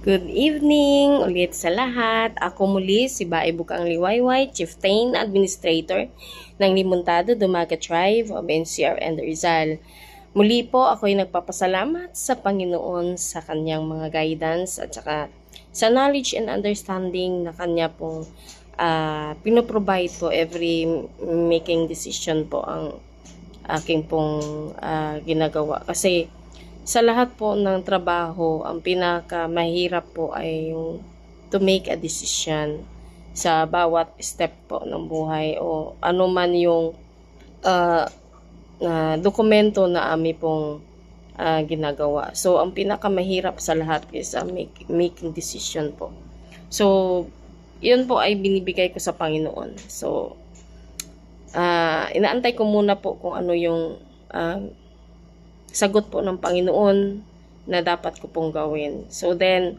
Good evening ulit sa lahat. Ako muli si Bae Bukang Liwayway, Chieftain Administrator ng Limuntado, Dumaga Tribe of NCR and Rizal. Muli po ako'y nagpapasalamat sa Panginoon sa kanyang mga guidance at saka sa knowledge and understanding na kanya pong pinoprovide po every making decision po ang aking pong ginagawa. Kasi sa lahat po ng trabaho, ang pinakamahirap po ay yung to make a decision sa bawat step po ng buhay o ano man yung dokumento na ami pong ginagawa. So, ang pinakamahirap sa lahat is making decision po. So, yun po ay binibigay ko sa Panginoon. So, inaantay ko muna po kung ano yung sagot po ng Panginoon na dapat ko pong gawin. So then,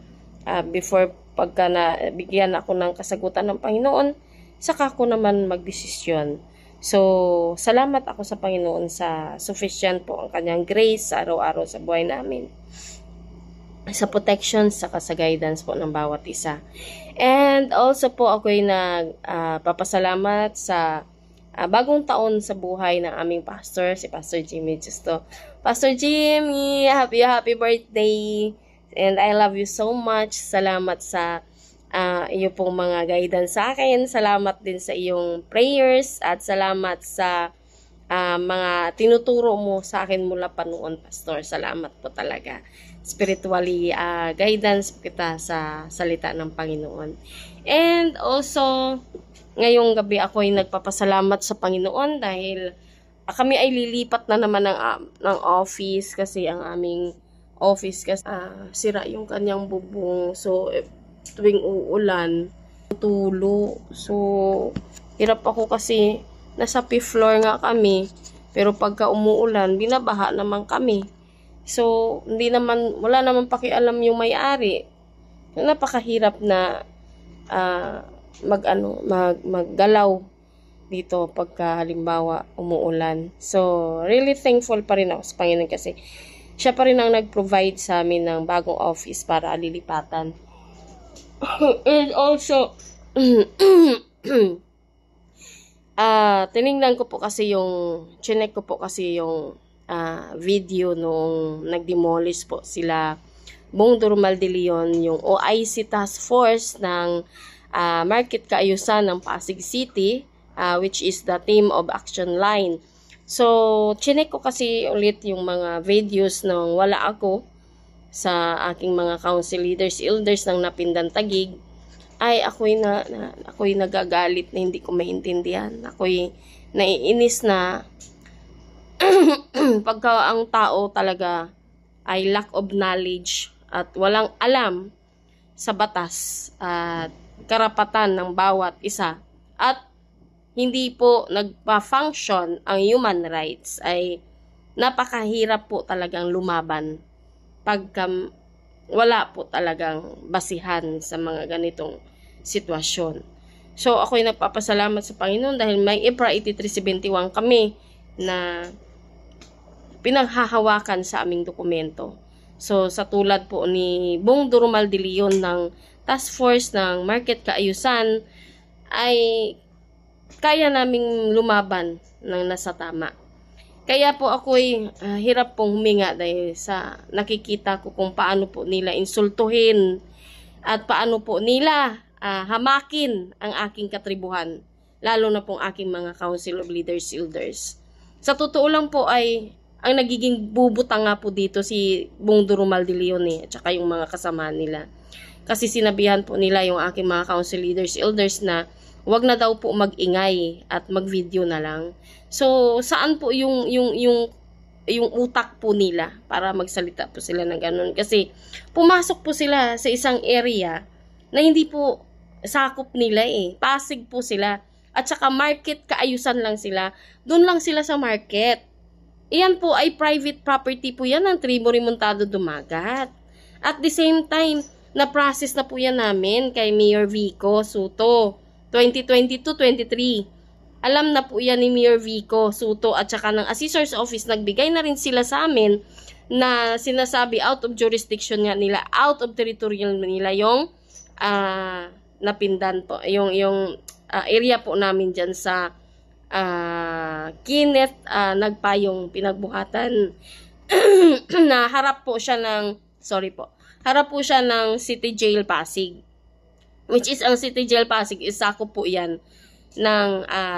before pagka nabigyan ako ng kasagutan ng Panginoon, saka ko naman magdesisyon. So, salamat ako sa Panginoon sa sufficient po ang kanyang grace sa araw-araw sa buhay namin. Sa protection, saka sa guidance po ng bawat isa. And also po ako'y nagpapasalamat sa bagong taon sa buhay ng aming pastor, si Pastor Jimmy Justo. Pastor Jimmy, happy birthday! And I love you so much. Salamat sa iyo pong mga guidance sa akin. Salamat din sa iyong prayers at salamat sa mga tinuturo mo sa akin mula pa noon, Pastor. Salamat po talaga. Spiritually, guidance kita sa salita ng Panginoon. And also, ngayong gabi ako ay nagpapasalamat sa Panginoon dahil kami ay lilipat na naman ng office kasi ang aming office kasi sira yung kanyang bubong. So, tuwing uulan, tulo. So, hirap ako kasi nasa fifth floor nga kami. Pero pagka umuulan, binabaha naman kami. So, wala naman pakialam yung may-ari. Napakahirap na maggalaw dito pagka halimbawa umuulan. So, really thankful pa rin ako sa Panginoon kasi siya pa rin ang nag-provide sa amin ng bagong office para lilipatan. And also, tinignan ko po kasi chinek ko po kasi yung video nung nag-demolish po sila Bong Durmal de Leon, yung OIC Task Force ng Market Kaayusan ng Pasig City, which is the Team of Action Line. So, chinek ko kasi ulit yung mga videos nung wala ako sa aking mga council leaders, elders ng Napindan Taguig, ay ako'y nagagalit na hindi ko maintindihan. Ako'y naiinis na pagka ang tao talaga ay lack of knowledge at walang alam sa batas at karapatan ng bawat isa at hindi po nagpa-function ang human rights, ay napakahirap po talagang lumaban pagka wala po talagang basihan sa mga ganitong sitwasyon. So, ako'y nagpapasalamat sa Panginoon dahil may EPRA 8371 kami na pinaghahawakan sa aming dokumento. So, sa tulad po ni Bong Durmal de Leon ng Task Force ng Market Kaayusan, ay kaya naming lumaban ng nasa tama. Kaya po ako'y hirap pong huminga dahil sa nakikita ko kung paano po nila insultuhin at paano po nila hamakin ang aking katribuhan, lalo na pong aking mga Council of Leaders, Elders. Sa totoo lang po ay ang nagiging bubuta nga po dito si Bong Durmal de Leon at saka yung mga kasama nila. Kasi sinabihan po nila yung aking mga Council Leaders, Elders na wag na daw po mag-ingay at mag-video na lang. So, saan po yung utak po nila para magsalita po sila ng ganun? Kasi pumasok po sila sa isang area na hindi po sakop nila Pasig po sila. At saka market kaayusan lang sila. Doon lang sila sa market. Iyan po ay private property po yan ng Tribo Remontado Dumagat. At the same time, na-process na po yan namin kay Mayor Vico Soto. 2022-23. Alam na po yan ni Mayor Vico Soto at saka ng Assessor's Office. Nagbigay na rin sila sa amin na sinasabi out of jurisdiction nga nila, out of territorial nila yung Napindan po, yung area po namin dyan sa Kenneth Nagpayong Pinagbuhatan na harap po siya ng, harap po siya ng City Jail Pasig. Which is, ang City Jail Pasig, isako po yan ng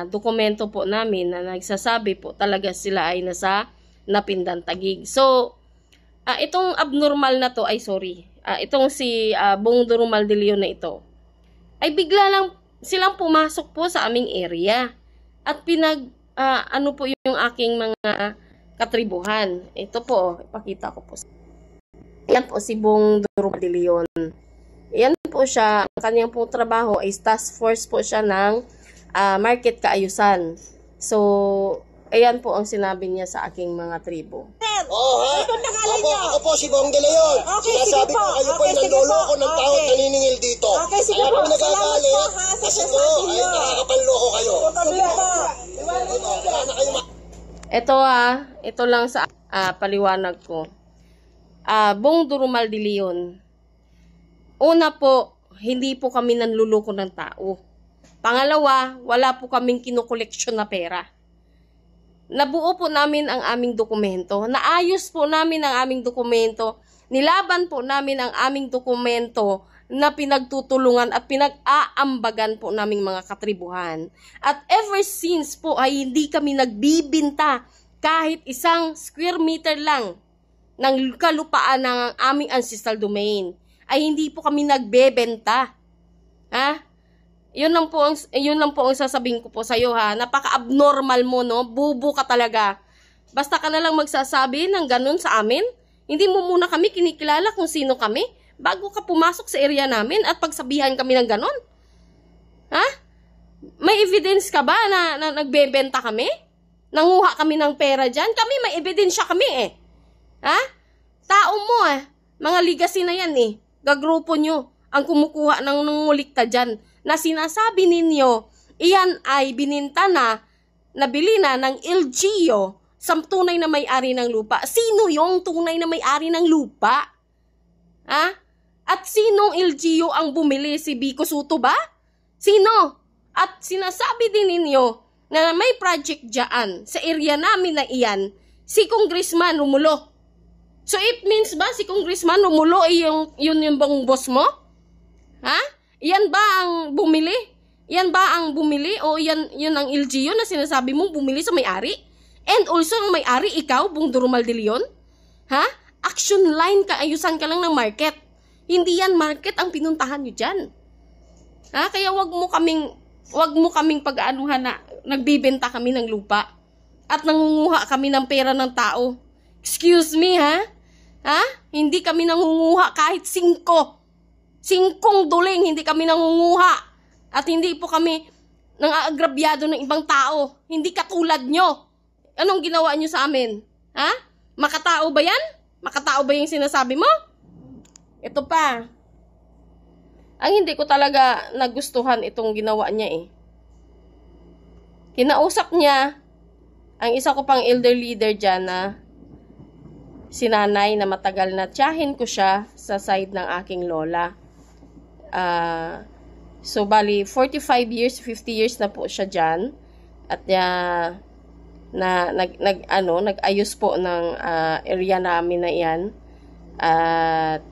dokumento po namin na nagsasabi po talaga sila ay nasa Napindan, Taguig. So, itong abnormal na to, itong si Bong Durumal de Leon na ito, ay bigla lang silang pumasok po sa aming area at ano po yung aking mga katribuhan. Ito po, ipakita ko po. Yan po si Bong Durumal de Leon. Yan po siya, ang kanyang po trabaho ay task force po siya ng market kaayusan. So, ayan po ang sinabi niya sa aking mga tribo. Ako po si Bong de Leon. Sinasabi ko kayo po ay nandoloko ng tao at naniningil dito. Kaya po nagagalit kasi po ay nakakapanloko kayo. Ito lang sa paliwanag ko. Bong Durumal de Leon. Una po, hindi po kami nanluloko ng tao. Pangalawa, wala po kaming kinukoleksyon na pera. Nabuo po namin ang aming dokumento. Naayos po namin ang aming dokumento. Nilaban po namin ang aming dokumento na pinagtutulungan at pinag-aambagan po naming mga katribuhan. At ever since po ay hindi kami nagbibinta kahit isang square meter lang ng kalupaan ng aming ancestral domain. Ay hindi po kami nagbebenta. Yun lang po ang sasabihin ko po sa iyo ha. Napaka-abnormal mo, no? Bubo ka talaga. Basta ka na lang magsasabi ng ganun sa amin. Hindi mo muna kami kinikilala kung sino kami bago ka pumasok sa area namin at pagsabihan kami ng ganun. May evidence ka ba na nagbebenta kami? Nanguha kami ng pera dyan? Kami may ebidensya kami Tao mo mga legacy na yan Gagrupo nyo ang kumukuha ng nangulikta dyan na sinasabi ninyo, iyan ay bininta na, nabili na ng LGU sa tunay na may-ari ng lupa. Sino yung tunay na may-ari ng lupa? At sinong LGU ang bumili? Si Vico Soto ba? Sino? At sinasabi din ninyo na may project dyan sa area namin na iyan, si Congressman Romulo. So it means ba si Congressman Romulo ay yun yung bang boss mo? Yan ba ang bumili? Yan ba ang bumili? O yun ang LGU na sinasabi mong bumili sa may-ari? And also ang may-ari, ikaw, Bong Durumal de Leon? Action line ka, ayusan ka lang ng market. Hindi yan market ang pinuntahan nyo dyan. Kaya wag mo kaming pag-aanuhan na nagbibenta kami ng lupa at nangunguha kami ng pera ng tao. Excuse me, Hindi kami nangunguha kahit 5 duling, hindi kami nangunguha. At hindi po kami nang-aagrabyado ng ibang tao. Hindi katulad nyo. Anong ginawa nyo sa amin? Makatao ba yan? Makatao ba yung sinasabi mo? Ito pa. Ang hindi ko talaga nagustuhan itong ginawa niya Kinausap niya ang isa ko pang elder leader dyan na si nanay na matagal na tiyahin ko siya sa side ng aking lola. So, bali, 45 years, 50 years na po siya dyan. At nag-ayos po ng area namin na yan. At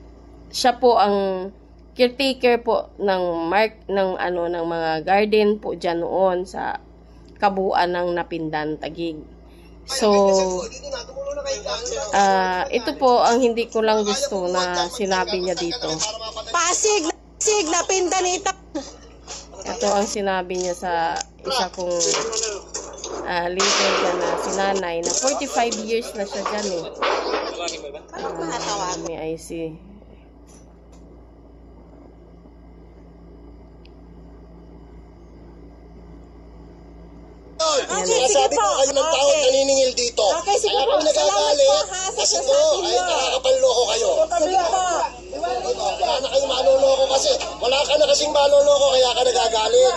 siya po ang caretaker po ng ng mga garden po dyan noon sa kabuuan ng Napindan, Taguig. So, ito po ang hindi ko lang gusto na sinabi niya dito. Pasig, Napindan ito. Ito ang sinabi niya sa isa kong leader dyan na si nanay na 45 years na siya dyan may IC. Sinasabi ko kayo ng tao at naniningil dito. Kaya po nagagalit kasi po ay nakakapanloko kayo. Wala na kayo maloloko kasi. Wala ka na kasing maloloko kaya ka nagagalit.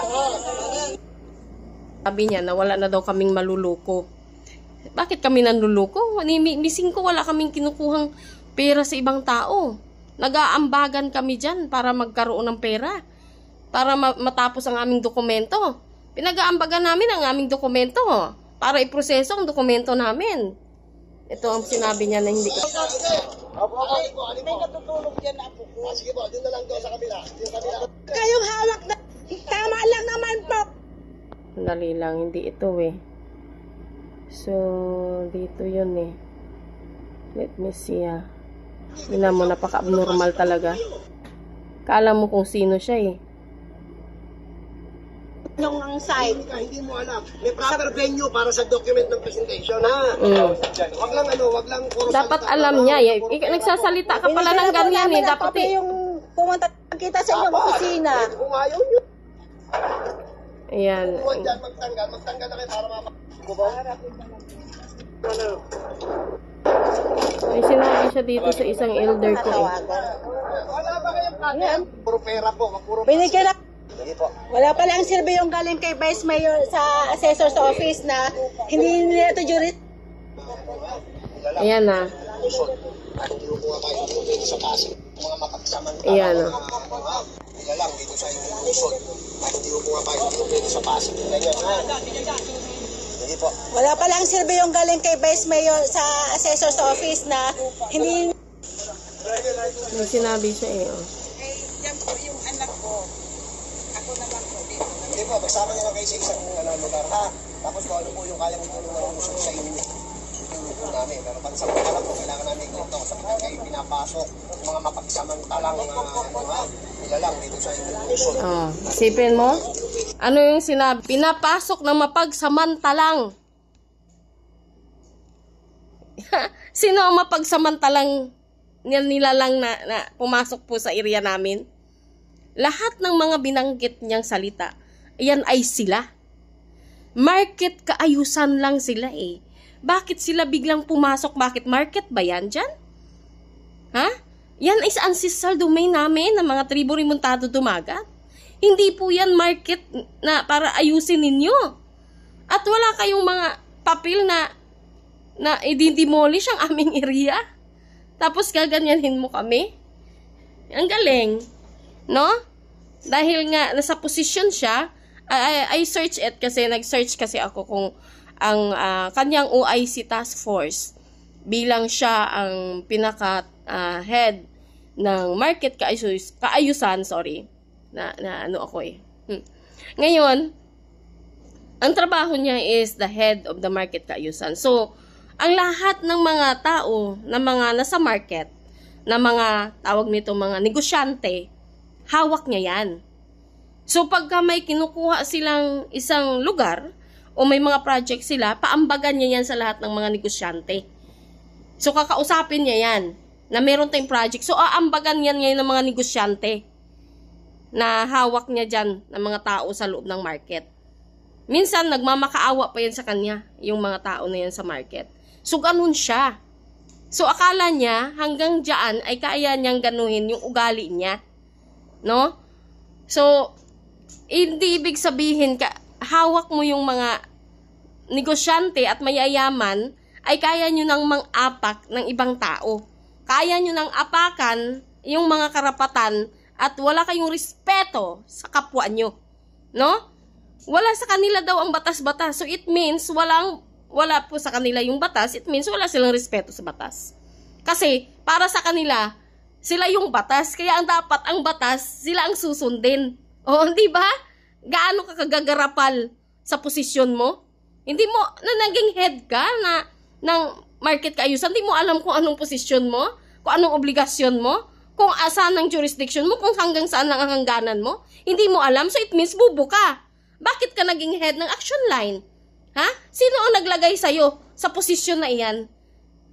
Sabi niya na wala na daw kaming maluloko. Bakit kami nanluloko? Mising ko wala kaming kinukuhang pera sa ibang tao. Nag-aambagan kami dyan para magkaroon ng pera. Para matapos ang aming dokumento. Pinag-aambagan namin ang aming dokumento para iproseso ang dokumento namin. Ito ang sinabi niya na hindi ko. May natutulog dyan na po ko. Sige po, dun na lang doon sa kabila. Kayong hawak na. Tama lang naman po. Dali lang, hindi ito eh. So, dito yun eh. Let me see ah. Tingnan mo, napaka-abnormal talaga. Kala mo kung sino siya eh. Yung ang side. Hindi mo alam. May proper venue para sa document ng presentation, ha? Wag lang wag lang puro Dapat salita. alam niya. Nagsasalita ka pala ng ganyan eh. Dapat eh. yung pumunta kita sa inyong opisina. Kung ayaw nyo, Ayan. huwag dyan magtanggal na kayo para May sinabi siya dito sa isang elder ko eh. Wala ba kayong plan? Puro pera po, puro Binigyan na. Sige po. Wala palang silbi yung galing kay Vice Mayor sa assessor's office na hindi nila ito juris. Ayan na. Hindi ko nga kayo pwede sa Pasig. Mga mapagsamantala. Ayan na. Ila lang dito sa inyong Luzon. Hindi ko nga kayo pwede sa Pasig. Ganyan, ha? Sige po. Wala palang silbi yung galing kay Vice Mayor sa assessor's office na hindi. May sinabi siya eh. Oh. Yan po yung anak ko. Ako na lang po dito. Hindi po, magsama niyo lang kayo sa isang lugar, ha? Tapos kung ano po yung kayang itulong ng Luzon sa inyo. Itulong po namin. Pero pansamantala po, kailangan namin ito. Sa kita kayo pinapasok. Mga mapagsamantalang ha? Ila lang dito sa inyong Luzon. Oh, isipin mo? Ano yung sinabi? Pinapasok ng mapagsamantalang. Sino ang mapagsamantalang nilalang na pumasok po sa area namin? Lahat ng mga binanggit niyang salita, yan ay sila. Market kaayusan lang sila eh. Bakit sila biglang pumasok? Bakit market ba yan dyan? Ha? Yan is ancestral domain namin ng mga tribo remontado dumagat. Hindi po yan market na para ayusin ninyo. At wala kayong mga papel na i-demolish ang aming area. Tapos gaganyanin mo kami. Ang galing. No? Dahil nga nasa posisyon siya, I search it kasi nag-search kasi ako kung ang kanyang OIC task force bilang siya ang pinaka head ng market kaayusan, sorry. Na ano ako eh. Ngayon, ang trabaho niya is the head of the market kaayusan. So, ang lahat ng mga tao na mga nasa market, na mga tawag nito mga negosyante, hawak niya yan. So, pagka may kinukuha silang isang lugar, o may mga project sila, paambagan niya yan sa lahat ng mga negosyante. So, kakausapin niya yan, na meron tayong project. So, aambagan yan ngayon ng mga negosyante, na hawak niya dyan ng mga tao sa loob ng market. Minsan, nagmamakaawa pa yan sa kanya, yung mga tao na yan sa market. So, ganun siya. So, akala niya, hanggang dyan, ay kaya niyang ganuhin yung ugali niya. No? So, hindi ibig sabihin, hawak mo yung mga negosyante at mayayaman, ay kaya nyo nang mang-apak ng ibang tao. Kaya nyo nang apakan yung mga karapatan at wala kayong respeto sa kapwa nyo. No? Wala sa kanila daw ang batas-batas. So, it means wala po sa kanila yung batas, it means wala silang respeto sa batas. Kasi, para sa kanila, sila yung batas, kaya ang dapat ang batas, sila ang susundin. O, di ba? Gaano ka kagagarapal sa posisyon mo? Hindi mo, na naging head ka ng market kaayusan, hindi mo alam kung anong posisyon mo, kung anong obligasyon mo, kung asan ang jurisdiction mo, kung hanggang saan ang hangganan mo. Hindi mo alam, so it means bubo ka. Bakit ka naging head ng action line? Ha? Sino ang naglagay sa'yo sa posisyon na iyan?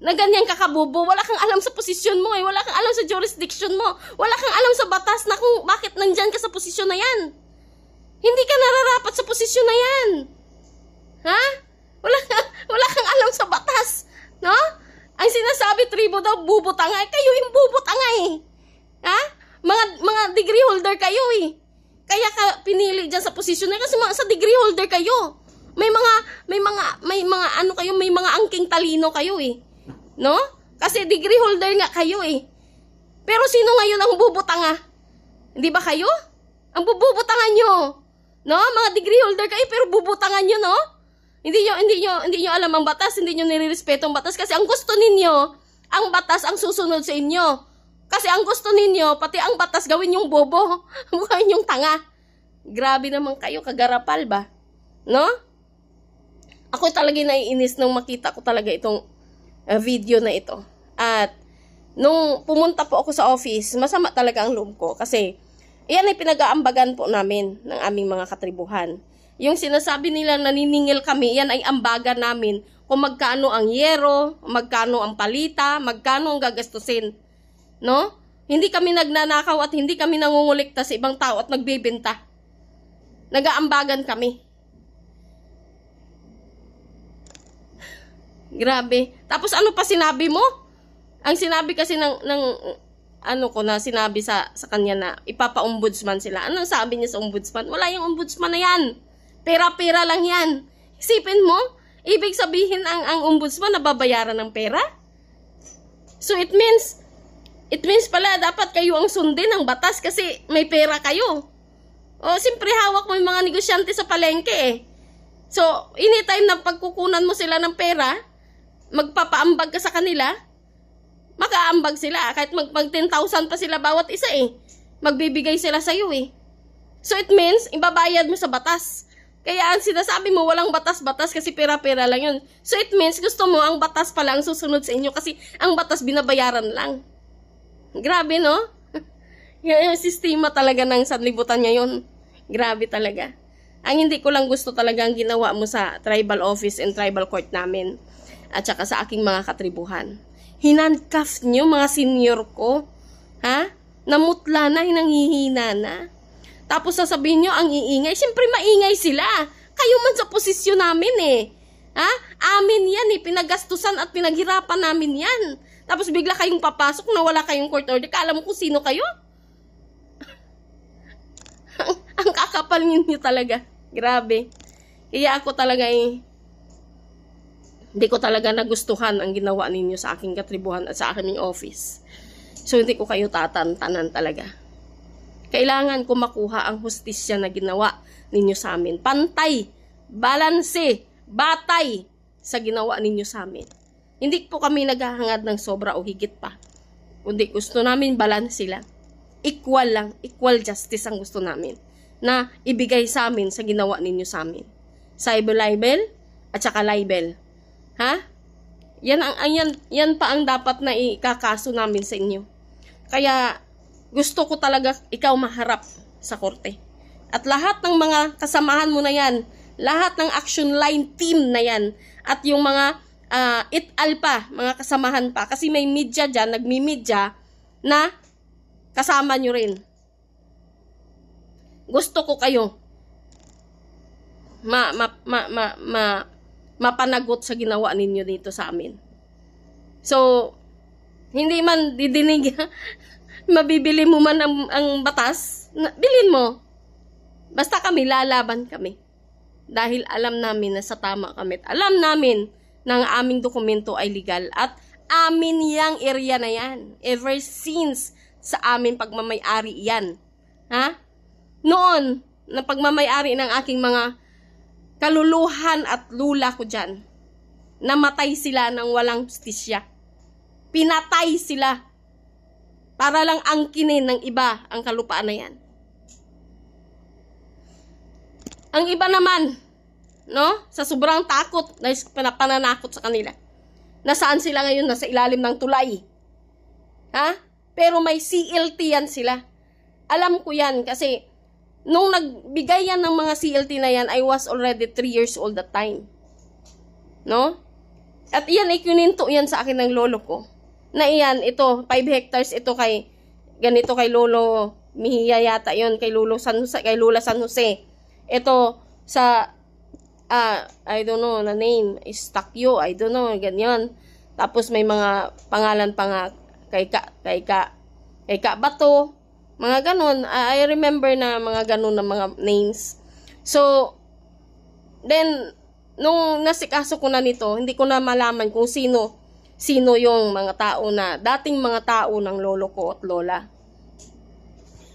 Na ganyan kakabobo, wala kang alam sa posisyon mo eh, wala kang alam sa jurisdiction mo, wala kang alam sa batas na kung bakit nandyan ka sa posisyon na yan. Hindi ka nararapat sa posisyon na yan. Ha? Wala kang alam sa batas. No? Ang sinasabi, tribo daw, bubo tanga. Kayo yung bubo tanga eh. Ha? Mga degree holder kayo eh. Kaya ka pinili dyan sa posisyon na kasi sa degree holder kayo. May mga ano kayo, may mga angking talino kayo eh. No? Kasi degree holder nga kayo eh. Pero sino ngayon ang bubutanga? Hindi ba kayo? Ang bububutangan nyo. No? Mga degree holder kayo pero bubutangan nyo, no? Hindi nyo alam ang batas, hindi nyo nirerespeto ang batas kasi ang gusto ninyo, ang batas ang susunod sa inyo. Kasi ang gusto ninyo, pati ang batas gawin yung bobo, gawin yung tanga. Grabe naman kayo, kagarapal ba? No? Ako talaga naiinis nung makita ko talaga itong video na ito. At nung pumunta po ako sa office, masama talaga ang loob ko kasi iyan ay pinag-aambagan po namin ng aming mga katribuhan. Yung sinasabi nila naniningil kami, yan ay ambagan namin kung magkano ang yero, magkano ang palita, magkano ang gagastusin. No? Hindi kami nagnanakaw at hindi kami nangungulikta sa ibang tao at nagbebenta. Nag-aambagan kami. Grabe. Tapos ano pa sinabi mo? Ang sinabi kasi ng ano ko na sinabi sa kanya na ipapa-ombudsman sila. Anong sabi niya sa ombudsman? Wala yung ombudsman na yan. Pera-pera lang yan. Isipin mo, ibig sabihin ang ombudsman nababayaran ng pera? So it means pala dapat kayo ang sundin ng batas kasi may pera kayo. O siyempre hawak mo yung mga negosyante sa palengke eh. So anytime na pagkukunan mo sila ng pera, magpapaambag ka sa kanila, makaambag sila. Kahit mag 10,000 pa sila bawat isa eh. Magbibigay sila sa'yo eh. So it means, ibabayad mo sa batas. Kaya ang sinasabi mo, walang batas-batas kasi pera-pera lang yun. So it means, gusto mo, ang batas pala ang susunod sa inyo kasi ang batas binabayaran lang. Grabe, no? Yung sistema talaga ng sanlibutan ngayon. Grabe talaga. Ang hindi ko lang gusto talaga ang ginawa mo sa tribal office and tribal court namin at saka sa aking mga katribuhan. Hinandcuff nyo mga senior ko. Ha? Namutla na, hinanghihina na. Tapos sasabihin nyo, ang iingay. Siyempre, maingay sila. Kayo man sa posisyon namin eh. Ha? Amin yan eh. Pinagastusan at pinaghirapan namin yan. Tapos bigla kayong papasok na wala kayong court order. Kala mo kung sino kayo? ang kakapal ninyo talaga. Grabe. Kaya ako talaga eh, hindi ko talaga nagustuhan ang ginawa ninyo sa aking katribuhan at sa aking office. So hindi ko kayo tatantanan talaga. Kailangan ko makuha ang hustisya na ginawa ninyo sa amin. Pantay, balanse, batay sa ginawa ninyo sa amin. Hindi po kami naghahangad ng sobra o higit pa. Kundi gusto namin balanse lang. Equal lang, equal justice ang gusto namin na ibigay sa amin sa ginawa ninyo sa amin. Cyber libel at saka libel. Ha? Yan pa ang dapat na ikakaso namin sa inyo. Kaya gusto ko talaga ikaw maharap sa korte. At lahat ng mga kasamahan mo na yan, lahat ng action line team na yan, at yung mga it-al pa, mga kasamahan pa, kasi may media dyan, nagmi-media, na kasama nyo rin. Gusto ko kayo mapanagot sa ginawa ninyo dito sa amin. So, hindi man didinig, mabibili mo man ang batas, bilhin mo. Basta kami, lalaban kami. Dahil alam namin na sa tama kami. Alam namin na ang aming dokumento ay legal. At amin yang area na yan. Ever since sa amin pagmamayari yan. Ha? Noon, na pagmamayari ng aking mga kaluluhan at lula ko dyan, namatay sila ng walang justisya. Pinatay sila para lang angkinin ng iba ang kalupaan na yan. Ang iba naman, no, sa sobrang takot na pananakot sa kanila, nasaan sila ngayon? Nasa ilalim ng tulay. Ha? Pero may CLT yan sila. Alam ko yan kasi nung nagbigay yan ng mga CLT na yan, I was already 3 years old that time. No? At iyan, ikininto yan sa akin ng lolo ko. Na iyan, ito, 5 hectares, ito kay, ganito kay Lolo Mejia yata yun, kay Lolo San Jose, kay Lola San Jose. Ito, sa, I don't know, na name, is Takyo, I don't know, ganyan. Tapos may mga pangalan pa nga, kay Ka Bato, mga ganun. I remember na mga ganun na mga names. So, then, nung nasikaso ko na nito, hindi ko na malaman kung sino yung mga tao na, dating mga tao ng lolo ko at lola.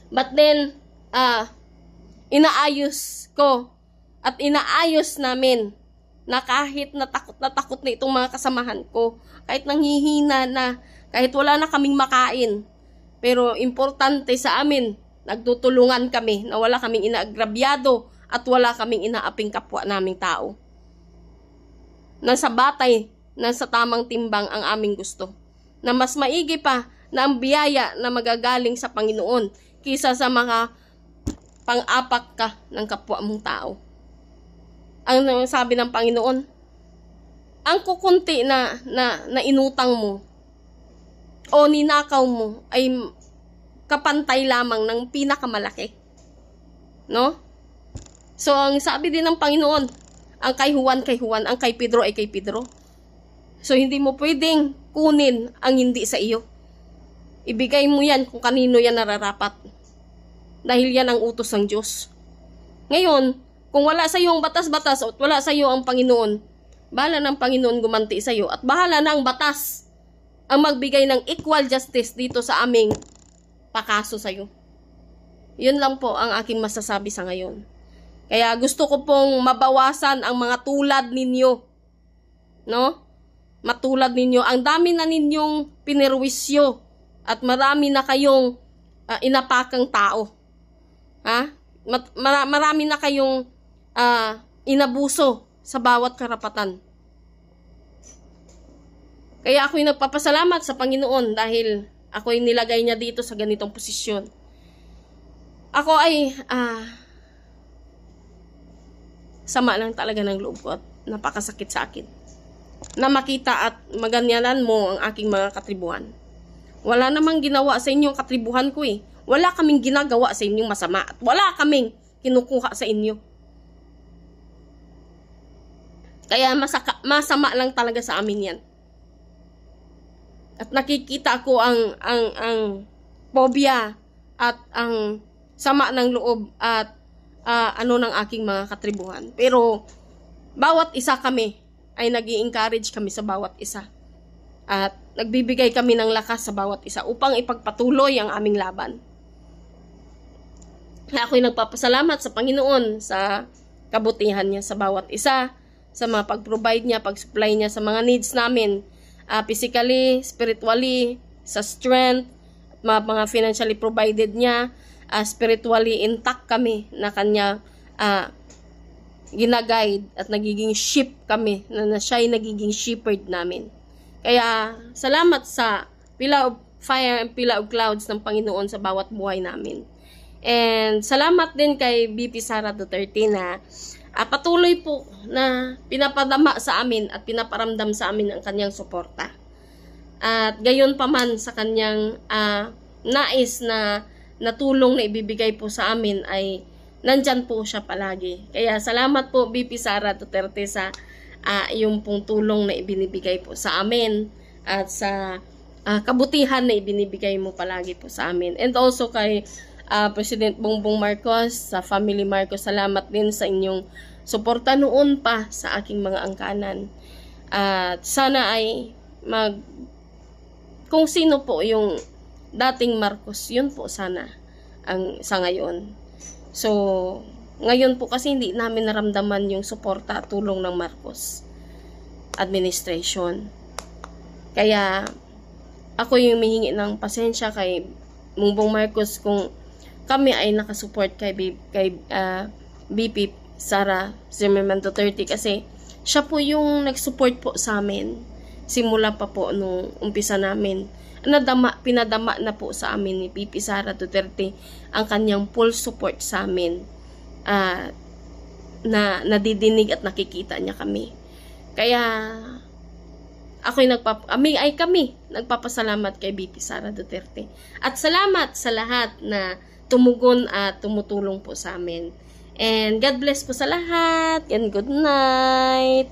But then, inaayos ko at inaayos namin na kahit na takot na itong mga kasamahan ko, kahit nanghihina na, kahit wala na kaming makain, pero importante sa amin, nagtutulungan kami na wala kaming inaagrabyado at wala kaming inaaping kapwa naming tao. Nasa batay, nasa tamang timbang ang aming gusto. Na mas maigi pa na ang biyaya na magagaling sa Panginoon kisa sa mga pang-apak ka ng kapwa mong tao. Ang sabi ng Panginoon, ang kukunti na inutang mo o ninakaw mo ay kapantay lamang ng pinakamalaki. No? So, ang sabi din ng Panginoon, ang kay Juan, ang kay Pedro ay kay Pedro. So, hindi mo pwedeng kunin ang hindi sa iyo. Ibigay mo yan kung kanino yan nararapat. Dahil yan ang utos ng Diyos. Ngayon, kung wala sa iyo ang batas-batas at wala sa iyo ang Panginoon, bahala ng Panginoon gumanti sa iyo at bahala na ang batas ang magbigay ng equal justice dito sa aming pakaso sa iyo. Yun lang po ang aking masasabi sa ngayon. Kaya gusto ko pong mabawasan ang mga tulad ninyo. No? Matulad ninyo. Ang dami na ninyong pinirwisyo at marami na kayong inapakang tao. Ha? Marami na kayong inabuso sa bawat karapatan. Kaya ako'y nagpapasalamat sa Panginoon dahil ako'y nilagay niya dito sa ganitong posisyon. Ako ay sama lang talaga ng loob ko at napakasakit sa akin na makita at maganyanan mo ang aking mga katribuhan. Wala namang ginawa sa inyong katribuhan ko eh. Wala kaming ginagawa sa inyong masama at wala kaming kinukuha sa inyo. Kaya masama lang talaga sa amin yan. At nakikita ko ang phobia at ang sama ng loob at ng aking mga katribuhan. Pero bawat isa kami ay nag-i-encourage kami sa bawat isa. At nagbibigay kami ng lakas sa bawat isa upang ipagpatuloy ang aming laban. Ako'y nagpapasalamat sa Panginoon sa kabutihan niya sa bawat isa, sa mga pag-provide niya, pag-supply niya sa mga needs namin, physically, spiritually, sa strength, mga financially provided niya, spiritually intact kami na kanya ginaguide at nagiging sheep kami, na siya ay nagiging shepherd namin. Kaya salamat sa pillar of fire and pillar of clouds ng Panginoon sa bawat buhay namin. And salamat din kay BP Sara Duterte na patuloy po na pinapadama sa amin at pinaparamdam sa amin ang kanyang suporta. At gayon pa man sa kanyang nais na tulong na ibibigay po sa amin ay nandyan po siya palagi. Kaya salamat po BP Sara Duterte sa yung pong tulong na ibinibigay po sa amin at sa kabutihan na ibinibigay mo palagi po sa amin. And also kay President Bongbong Marcos, sa Family Marcos, salamat din sa inyong suporta noon pa sa aking mga angkanan. At sana ay kung sino po yung dating Marcos, yun po sana sa ngayon. So, ngayon po kasi hindi namin naramdaman yung suporta at tulong ng Marcos administration. Kaya ako yung humihingi ng pasensya kay Bongbong Marcos kung kami ay nakasupport kay BP Sara Zimmerman Duterte kasi siya po yung nagsupport po sa amin simula pa po nung umpisa namin. Pinadama na po sa amin ni BP Sara Duterte ang kanyang full support sa amin, na nadidinig at nakikita niya kami. Kaya kami nagpapasalamat kay BP Sara Duterte. At salamat sa lahat na tumugon at tumutulong po sa amin. And God bless po sa lahat and good night.